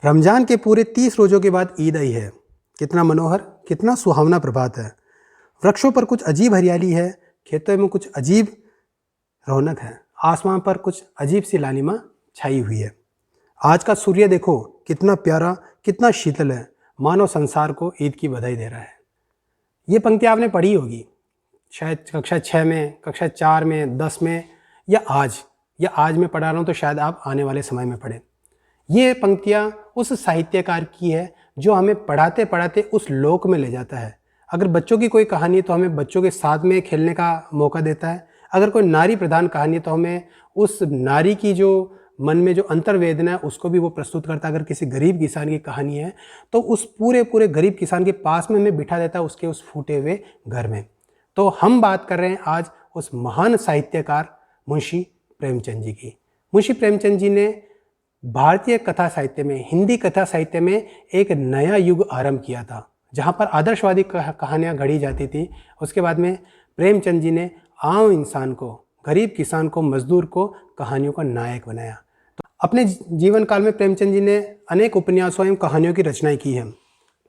रमज़ान के पूरे 30 रोज़ों के बाद ईद आई है। कितना मनोहर, कितना सुहावना प्रभात है। वृक्षों पर कुछ अजीब हरियाली है, खेतों में कुछ अजीब रौनक है, आसमान पर कुछ अजीब सी लालिमा छाई हुई है। आज का सूर्य देखो, कितना प्यारा, कितना शीतल है, मानो संसार को ईद की बधाई दे रहा है। ये पंक्ति आपने पढ़ी होगी, शायद कक्षा 6 में, कक्षा 4 में, 10 में, या आज मैं पढ़ा रहा हूँ तो शायद आप आने वाले समय में पढ़ें। ये पंक्तियाँ उस साहित्यकार की है जो हमें पढ़ाते पढ़ाते उस लोक में ले जाता है। अगर बच्चों की कोई कहानी है तो हमें बच्चों के साथ में खेलने का मौका देता है। अगर कोई नारी प्रधान कहानी है तो हमें उस नारी की जो मन में जो अंतर्वेदना है उसको भी वो प्रस्तुत करता है। अगर किसी गरीब किसान की कहानी है तो उस पूरे गरीब किसान के पास में हमें बिठा देता है उसके उस फूटे हुए घर में। तो हम बात कर रहे हैं आज उस महान साहित्यकार मुंशी प्रेमचंद जी की। मुंशी प्रेमचंद जी ने भारतीय कथा साहित्य में, हिंदी कथा साहित्य में एक नया युग आरंभ किया था, जहाँ पर आदर्शवादी कहानियाँ घड़ी जाती थी। उसके बाद में प्रेमचंद जी ने आम इंसान को, गरीब किसान को, मजदूर को कहानियों का नायक बनाया। तो अपने जीवन काल में प्रेमचंद जी ने अनेक उपन्यासों एवं कहानियों की रचनाएं की हैं।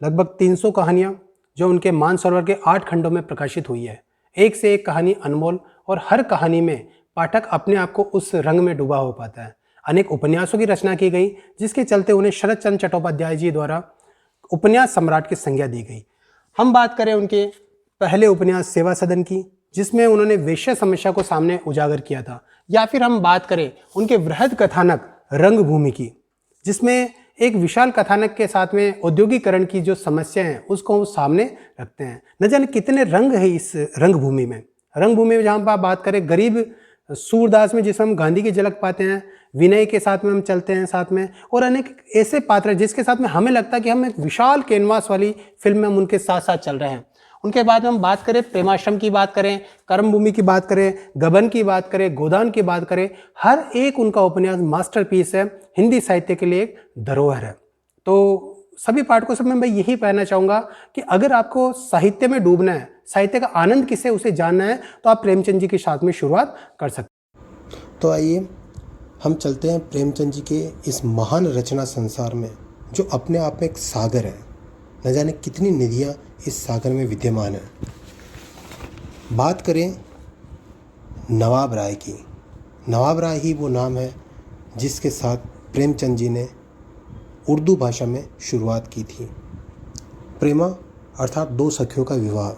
लगभग 300 कहानियाँ जो उनके मानसरोवर के 8 खंडों में प्रकाशित हुई है। एक से एक कहानी अनमोल, और हर कहानी में पाठक अपने आप को उस रंग में डूबा हो पाता है। अनेक उपन्यासों की रचना की गई, जिसके चलते उन्हें शरद चंद्र चट्टोपाध्याय जी द्वारा उपन्यास सम्राट की संज्ञा दी गई। हम बात करें उनके पहले उपन्यास सेवा सदन की, जिसमें उन्होंने वेश्या समस्या को सामने उजागर किया था, या फिर हम बात करें उनके वृहद कथानक रंगभूमि की, जिसमें एक विशाल कथानक के साथ में औद्योगिकरण की जो समस्या है उसको वो सामने रखते हैं। न जाने कितने रंग है इस रंगभूमि में। रंगभूमि में जहाँ पर आप बात करें गरीब सूरदास में, जिसमें हम गांधी की झलक पाते हैं, विनय के साथ में हम चलते हैं साथ में, और अनेक ऐसे पात्र जिसके साथ में हमें लगता है कि हम एक विशाल कैनवास वाली फिल्म में हम उनके साथ साथ चल रहे हैं। उनके बाद हम बात करें प्रेमाश्रम की बात करें, कर्मभूमि की बात करें, गबन की बात करें, गोदान की बात करें, हर एक उनका उपन्यास मास्टरपीस है, हिंदी साहित्य के लिए एक धरोहर है। तो सभी पाठकों से मैं यही कहना चाहूँगा कि अगर आपको साहित्य में डूबना है, साहित्य का आनंद किसे उसे जानना है, तो आप प्रेमचंद जी के साथ में शुरुआत कर सकते हैं। तो आइए हम चलते हैं प्रेमचंद जी के इस महान रचना संसार में, जो अपने आप में एक सागर है। न जाने कितनी निधियाँ इस सागर में विद्यमान है। बात करें नवाब राय की। नवाब राय ही वो नाम है जिसके साथ प्रेमचंद जी ने उर्दू भाषा में शुरुआत की थी। प्रेमा अर्थात दो सखियों का विवाह,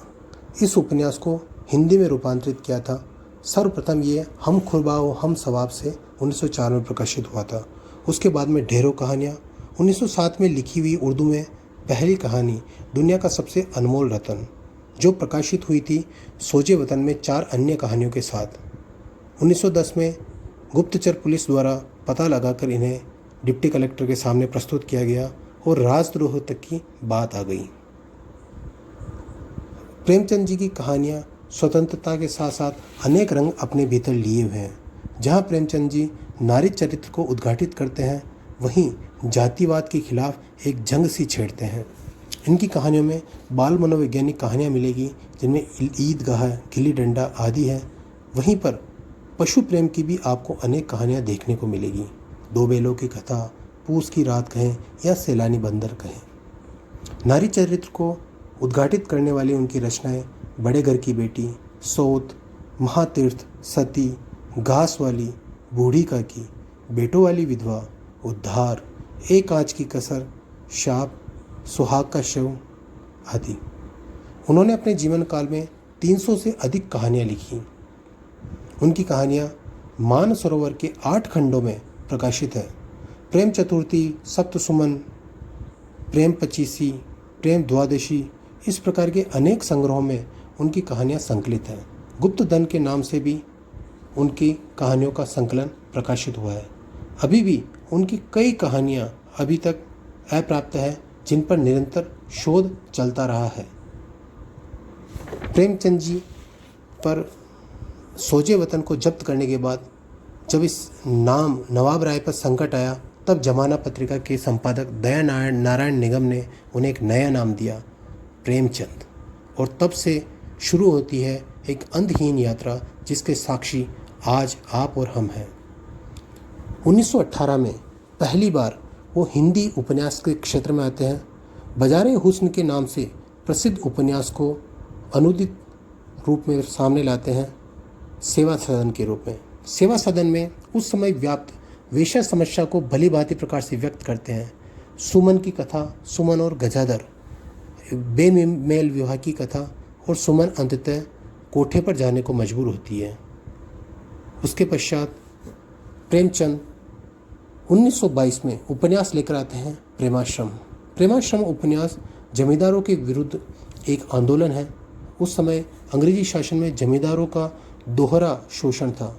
इस उपन्यास को हिंदी में रूपांतरित किया था। सर्वप्रथम ये हम खुरबाओ हम सवाब से 1904 में प्रकाशित हुआ था। उसके बाद में ढेरों कहानियाँ, 1907 में लिखी हुई उर्दू में पहली कहानी दुनिया का सबसे अनमोल रतन, जो प्रकाशित हुई थी सोजे वतन में 4 अन्य कहानियों के साथ। 1910 में गुप्तचर पुलिस द्वारा पता लगाकर इन्हें डिप्टी कलेक्टर के सामने प्रस्तुत किया गया और राजद्रोह तक की बात आ गई। प्रेमचंद जी की कहानियाँ स्वतंत्रता के साथ साथ अनेक रंग अपने भीतर लिए हुए हैं। जहाँ प्रेमचंद जी नारी चरित्र को उद्घाटित करते हैं, वहीं जातिवाद के खिलाफ एक जंग सी छेड़ते हैं। इनकी कहानियों में बाल मनोवैज्ञानिक कहानियाँ मिलेगी, जिनमें ईदगाह, गिल्ली डंडा आदि है। वहीं पर पशु प्रेम की भी आपको अनेक कहानियाँ देखने को मिलेगी। दो बैलों की कथा, पूस की रात कहें या सैलानी बंदर कहें। नारी चरित्र को उद्घाटित करने वाली उनकी रचनाएं बड़े घर की बेटी, सोत, महातीर्थ, सती, घास वाली, बूढ़ी काकी, बेटों वाली विधवा, उद्धार, एक आंच की कसर, शाप, सुहाग का शव आदि। उन्होंने अपने जीवन काल में 300 से अधिक कहानियाँ लिखी। उनकी कहानियाँ मानसरोवर के 8 खंडों में प्रकाशित है। प्रेम चतुर्थी, सप्तसुमन, प्रेम पचीसी, प्रेम द्वादशी, इस प्रकार के अनेक संग्रहों में उनकी कहानियाँ संकलित हैं। गुप्तधन के नाम से भी उनकी कहानियों का संकलन प्रकाशित हुआ है। अभी भी उनकी कई कहानियाँ अभी तक अप्राप्त है, जिन पर निरंतर शोध चलता रहा है। प्रेमचंद जी पर सोजे वतन को जब्त करने के बाद जब इस नाम नवाब राय पर संकट आया, तब जमाना पत्रिका के संपादक दया नारायण निगम ने उन्हें एक नया नाम दिया, प्रेमचंद। और तब से शुरू होती है एक अंतहीन यात्रा, जिसके साक्षी आज आप और हम हैं। 1918 में पहली बार वो हिंदी उपन्यास के क्षेत्र में आते हैं। बाज़ारे हुस्न के नाम से प्रसिद्ध उपन्यास को अनुदित रूप में सामने लाते हैं सेवा सदन के रूप में। सेवा सदन में उस समय व्याप्त वेश्या समस्या को भली भांति प्रकार से व्यक्त करते हैं। सुमन की कथा, सुमन और गजाधर बेमेल विवाह की कथा, और सुमन अंततः कोठे पर जाने को मजबूर होती है। उसके पश्चात प्रेमचंद 1922 में उपन्यास लेकर आते हैं प्रेमाश्रम। प्रेमाश्रम उपन्यास जमींदारों के विरुद्ध एक आंदोलन है। उस समय अंग्रेजी शासन में जमींदारों का दोहरा शोषण था।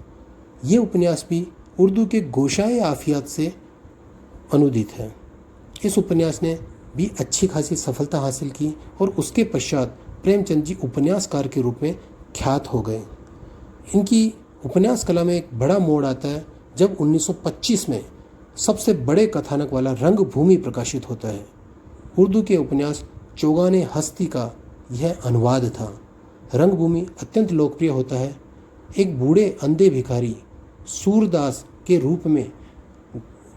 ये उपन्यास भी उर्दू के गोशाए आफियात से अनुदित है। इस उपन्यास ने भी अच्छी खासी सफलता हासिल की और उसके पश्चात प्रेमचंद जी उपन्यासकार के रूप में ख्यात हो गए। इनकी उपन्यास कला में एक बड़ा मोड़ आता है जब 1925 में सबसे बड़े कथानक वाला रंगभूमि प्रकाशित होता है। उर्दू के उपन्यास चौगाने हस्ती का यह अनुवाद था। रंगभूमि अत्यंत लोकप्रिय होता है। एक बूढ़े अंधे भिखारी सूरदास के रूप में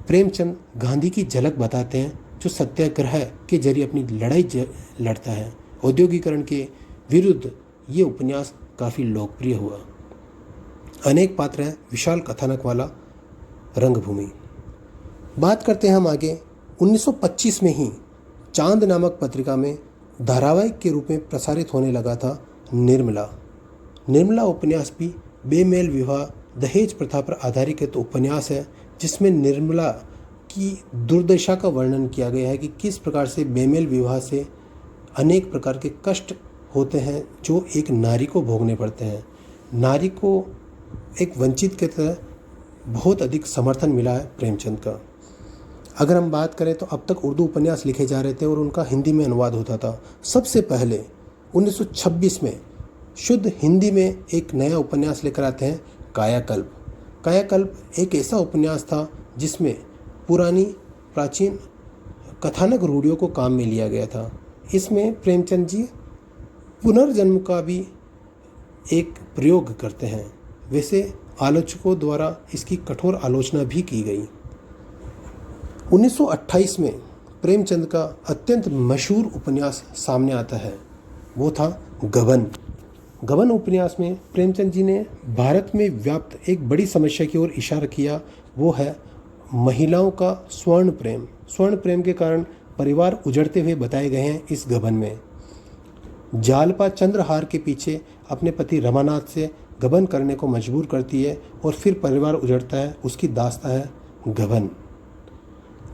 प्रेमचंद गांधी की झलक बताते हैं, जो सत्याग्रह के जरिए अपनी लड़ाई लड़ता है। औद्योगिकरण के विरुद्ध ये उपन्यास काफ़ी लोकप्रिय हुआ। अनेक पात्र हैं, विशाल कथानक वाला रंगभूमि। बात करते हैं हम आगे। 1925 में ही चांद नामक पत्रिका में धारावाहिक के रूप में प्रसारित होने लगा था निर्मला। निर्मला उपन्यास भी बेमेल विवाह, दहेज प्रथा पर आधारित एक उपन्यास है, जिसमें निर्मला की दुर्दशा का वर्णन किया गया है कि किस प्रकार से बेमेल विवाह से अनेक प्रकार के कष्ट होते हैं जो एक नारी को भोगने पड़ते हैं। नारी को एक वंचित की तरह बहुत अधिक समर्थन मिला है प्रेमचंद का। अगर हम बात करें तो अब तक उर्दू उपन्यास लिखे जा रहे थे और उनका हिंदी में अनुवाद होता था। सबसे पहले 1926 में शुद्ध हिंदी में एक नया उपन्यास लेकर आते हैं कायाकल्प। कायाकल्प एक ऐसा उपन्यास था जिसमें पुरानी प्राचीन कथानक रूढ़ियों को काम में लिया गया था। इसमें प्रेमचंद जी पुनर्जन्म का भी एक प्रयोग करते हैं। वैसे आलोचकों द्वारा इसकी कठोर आलोचना भी की गई। 1928 में प्रेमचंद का अत्यंत मशहूर उपन्यास सामने आता है, वो था गबन। गबन उपन्यास में प्रेमचंद जी ने भारत में व्याप्त एक बड़ी समस्या की ओर इशारा किया, वो है महिलाओं का स्वर्ण प्रेम। स्वर्ण प्रेम के कारण परिवार उजड़ते हुए बताए गए हैं इस गबन में। जालपा चंद्रहार के पीछे अपने पति रमानाथ से गबन करने को मजबूर करती है और फिर परिवार उजड़ता है। उसकी दास्तां है गबन।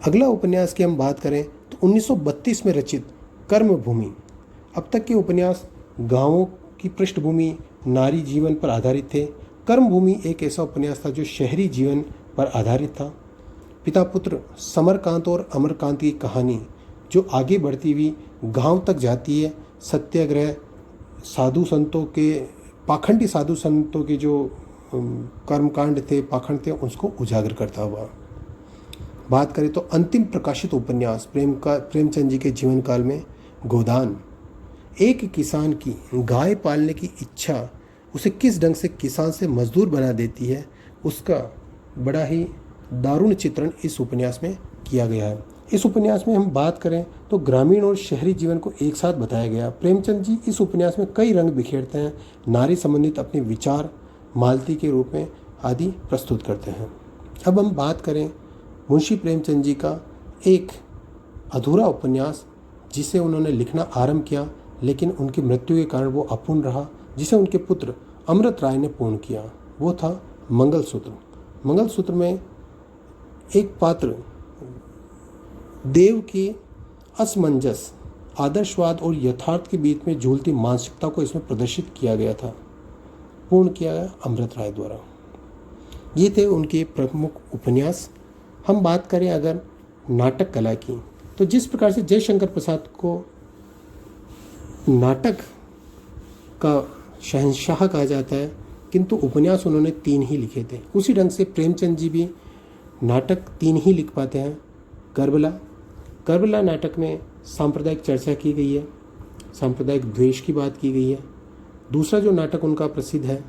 अगला उपन्यास की हम बात करें तो 1932 में रचित कर्मभूमि। अब तक के उपन्यास गांवों की पृष्ठभूमि, नारी जीवन पर आधारित थे। कर्मभूमि एक ऐसा उपन्यास था जो शहरी जीवन पर आधारित था। पिता पुत्र समरकांत और अमरकांत की कहानी जो आगे बढ़ती हुई गांव तक जाती है। सत्याग्रह, साधु संतों के, पाखंडी साधु संतों के जो कर्मकांड थे, पाखंड थे, उसको उजागर करता हुआ। बात करें तो अंतिम प्रकाशित उपन्यास प्रेमचंद जी के जीवन काल में गोदान। एक किसान की गाय पालने की इच्छा उसे किस ढंग से किसान से मजदूर बना देती है, उसका बड़ा ही दारुण चित्रण इस उपन्यास में किया गया है। इस उपन्यास में हम बात करें तो ग्रामीण और शहरी जीवन को एक साथ बताया गया। प्रेमचंद जी इस उपन्यास में कई रंग बिखेरते हैं। नारी संबंधित अपने विचार मालती के रूप में आदि प्रस्तुत करते हैं। अब हम बात करें मुंशी प्रेमचंद जी का एक अधूरा उपन्यास जिसे उन्होंने लिखना आरंभ किया लेकिन उनकी मृत्यु के कारण वो अपूर्ण रहा, जिसे उनके पुत्र अमृत राय ने पूर्ण किया। वो था मंगलसूत्र। मंगलसूत्र में एक पात्र देव की असमंजस, आदर्शवाद और यथार्थ के बीच में झूलती मानसिकता को इसमें प्रदर्शित किया गया था, पूर्ण किया गया अमृत राय द्वारा। ये थे उनके प्रमुख उपन्यास। हम बात करें अगर नाटक कला की तो जिस प्रकार से जयशंकर प्रसाद को नाटक का शहंशाह कहा जाता है, किंतु उपन्यास उन्होंने 3 ही लिखे थे, उसी ढंग से प्रेमचंद जी भी नाटक 3 ही लिख पाते हैं। करबला नाटक में सांप्रदायिक चर्चा की गई है, सांप्रदायिक द्वेष की बात की गई है। दूसरा जो नाटक उनका प्रसिद्ध है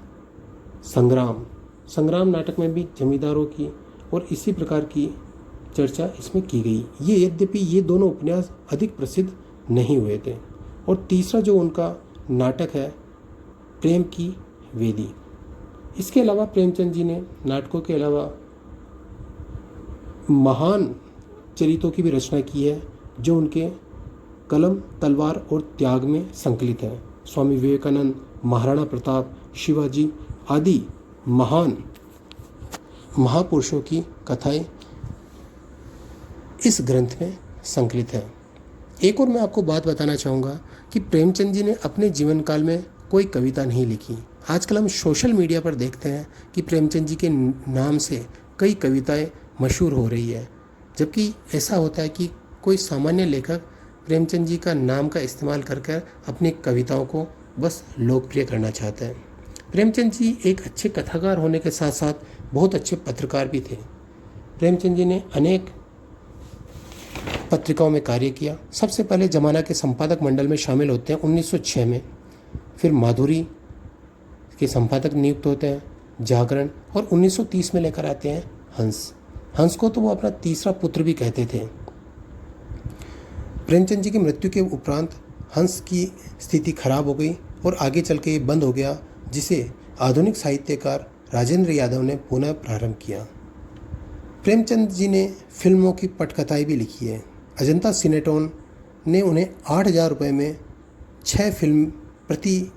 संग्राम नाटक में भी जमींदारों की और इसी प्रकार की चर्चा इसमें की गई। ये यद्यपि ये दोनों उपन्यास अधिक प्रसिद्ध नहीं हुए थे। और तीसरा जो उनका नाटक है प्रेम की वेदी। इसके अलावा प्रेमचंद जी ने नाटकों के अलावा महान चरित्रों की भी रचना की है जो उनके कलम, तलवार और त्याग में संकलित है। स्वामी विवेकानंद, महाराणा प्रताप, शिवाजी आदि महान महापुरुषों की कथाएं इस ग्रंथ में संकलित है। एक और मैं आपको बात बताना चाहूँगा कि प्रेमचंद जी ने अपने जीवन काल में कोई कविता नहीं लिखी। आजकल हम सोशल मीडिया पर देखते हैं कि प्रेमचंद जी के नाम से कई कविताएं मशहूर हो रही है, जबकि ऐसा होता है कि कोई सामान्य लेखक प्रेमचंद जी का नाम का इस्तेमाल कर अपनी कविताओं को बस लोकप्रिय करना चाहता है। प्रेमचंद जी एक अच्छे कथाकार होने के साथ साथ बहुत अच्छे पत्रकार भी थे। प्रेमचंद जी ने अनेक पत्रिकाओं में कार्य किया। सबसे पहले जमाना के संपादक मंडल में शामिल होते हैं 1906 में, फिर माधुरी के संपादक नियुक्त होते हैं, जागरण, और 1930 में लेकर आते हैं हंस। हंस को तो वो अपना तीसरा पुत्र भी कहते थे। प्रेमचंद जी की मृत्यु के उपरांत हंस की स्थिति खराब हो गई और आगे चल के ये बंद हो गया, जिसे आधुनिक साहित्यकार राजेंद्र यादव ने पुनः प्रारंभ किया। प्रेमचंद जी ने फिल्मों की पटकथाएं भी लिखी है। अजंता सिनेटोन ने उन्हें 8,000 रुपये में 6 फिल्म प्रति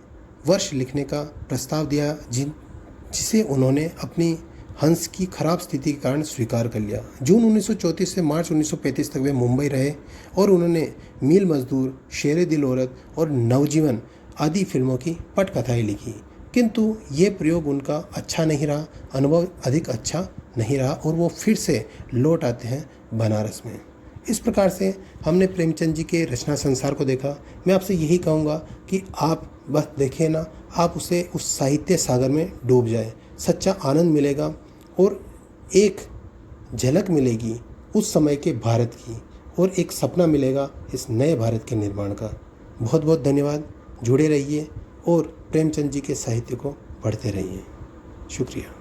वर्ष लिखने का प्रस्ताव दिया, जिसे उन्होंने अपनी हंस की खराब स्थिति के कारण स्वीकार कर लिया। जून 1934 से मार्च 1935 तक वे मुंबई रहे और उन्होंने मील मजदूर, शेरे दिल औरत और नवजीवन आदि फिल्मों की पटकथाएं लिखी, किंतु ये प्रयोग उनका अच्छा नहीं रहा, अनुभव अधिक अच्छा नहीं रहा और वो फिर से लौट आते हैं बनारस में। इस प्रकार से हमने प्रेमचंद जी के रचना संसार को देखा। मैं आपसे यही कहूँगा कि आप बस देखें ना, आप उसे उस साहित्य सागर में डूब जाए, सच्चा आनंद मिलेगा और एक झलक मिलेगी उस समय के भारत की और एक सपना मिलेगा इस नए भारत के निर्माण का। बहुत बहुत धन्यवाद। जुड़े रहिए और प्रेमचंद जी के साहित्य को पढ़ते रहिए। शुक्रिया।